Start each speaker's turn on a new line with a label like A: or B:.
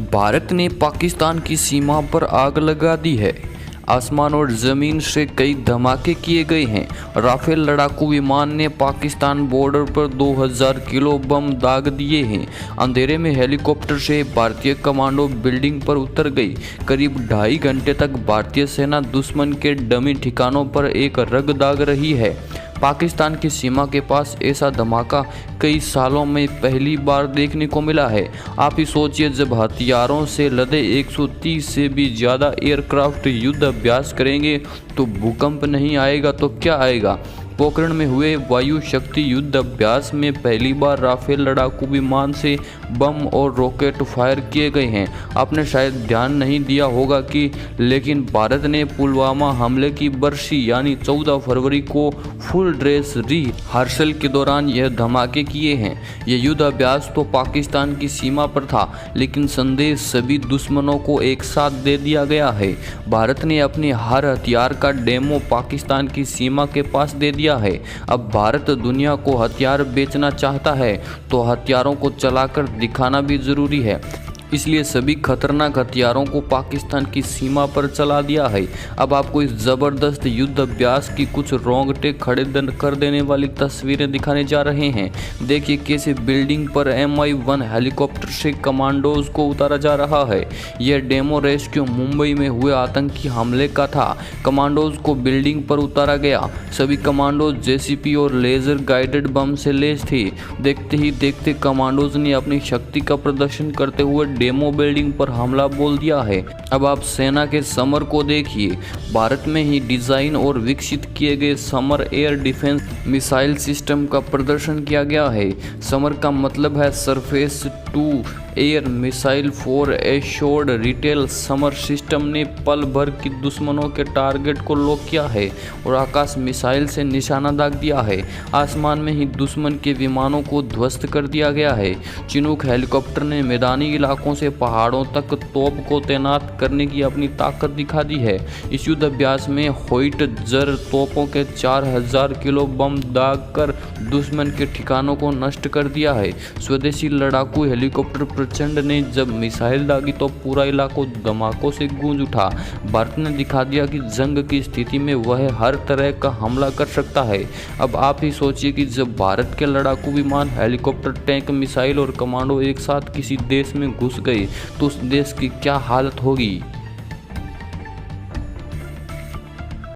A: भारत ने पाकिस्तान की सीमा पर आग लगा दी है। आसमान और ज़मीन से कई धमाके किए गए हैं। राफेल लड़ाकू विमान ने पाकिस्तान बॉर्डर पर 2000 किलो बम दाग दिए हैं। अंधेरे में हेलीकॉप्टर से भारतीय कमांडो बिल्डिंग पर उतर गई। करीब 2.5 घंटे तक भारतीय सेना दुश्मन के डमी ठिकानों पर एक रग दाग रही है। पाकिस्तान की सीमा के पास ऐसा धमाका कई सालों में पहली बार देखने को मिला है। आप ही सोचिए, जब हथियारों से लदे 130 से भी ज़्यादा एयरक्राफ्ट युद्ध अभ्यास करेंगे तो भूकंप नहीं आएगा तो क्या आएगा। पोखरण में हुए वायु शक्ति युद्ध अभ्यास में पहली बार राफेल लड़ाकू विमान से बम और रॉकेट फायर किए गए हैं। आपने शायद ध्यान नहीं दिया होगा कि लेकिन भारत ने पुलवामा हमले की बरसी यानी 14 फरवरी को फुल ड्रेस रिहर्सल के दौरान यह धमाके किए हैं। यह युद्ध अभ्यास तो पाकिस्तान की सीमा पर था, लेकिन संदेश सभी दुश्मनों को एक साथ दे दिया गया है। भारत ने अपने हर हथियार का डेमो पाकिस्तान की सीमा के पास दे दिया है। अब भारत दुनिया को हथियार बेचना चाहता है तो हथियारों को चलाकर दिखाना भी जरूरी है। इसलिए सभी खतरनाक हथियारों को पाकिस्तान की सीमा पर चला दिया है। अब आपको इस ज़बरदस्त युद्ध अभ्यास की कुछ रोंगटे खड़े कर देने वाली तस्वीरें दिखाने जा रहे हैं। देखिए कैसे बिल्डिंग पर MI-1 हेलीकॉप्टर से कमांडोज को उतारा जा रहा है। यह डेमो रेस्क्यू मुंबई में हुए आतंकी हमले का था। कमांडोज को बिल्डिंग पर उतारा गया। सभी कमांडोज JCP और लेजर गाइडेड बम से लैस थे। देखते ही देखते कमांडोज ने अपनी शक्ति का प्रदर्शन करते हुए डेमो बिल्डिंग पर हमला बोल दिया है। अब आप सेना के समर को देखिए। भारत में ही डिजाइन और विकसित किए गए SAMAR air defence missile system का प्रदर्शन किया गया है। समर का मतलब है surface to air missile for assured retail. SAMAR system ने पल भर की दुश्मनों के टारगेट को लॉक किया है और आकाश मिसाइल से निशाना दाग दिया है। आसमान में ही दुश्मन के विमानों को ध्वस्त कर दिया गया है। चिनूक हेलीकॉप्टर ने मैदानी इलाकों से पहाड़ों तक तोप को तैनात करने की अपनी ताकत दिखा दी है। इस युद्ध अभ्यास में होइटजर तोपों के 4000 किलो बम दाग कर दुश्मन के ठिकानों को नष्ट कर दिया है। स्वदेशी लड़ाकू हेलीकॉप्टर प्रचंड ने जब मिसाइल दागी तो पूरा इलाका धमाकों से गूंज उठा। भारत ने दिखा दिया कि जंग की स्थिति में वह हर तरह का हमला कर सकता है। अब आप ही सोचिए कि जब भारत के लड़ाकू विमान, हेलीकॉप्टर, टैंक, मिसाइल और कमांडो एक साथ किसी देश में घुस गए तो उस देश की क्या हालत होगी।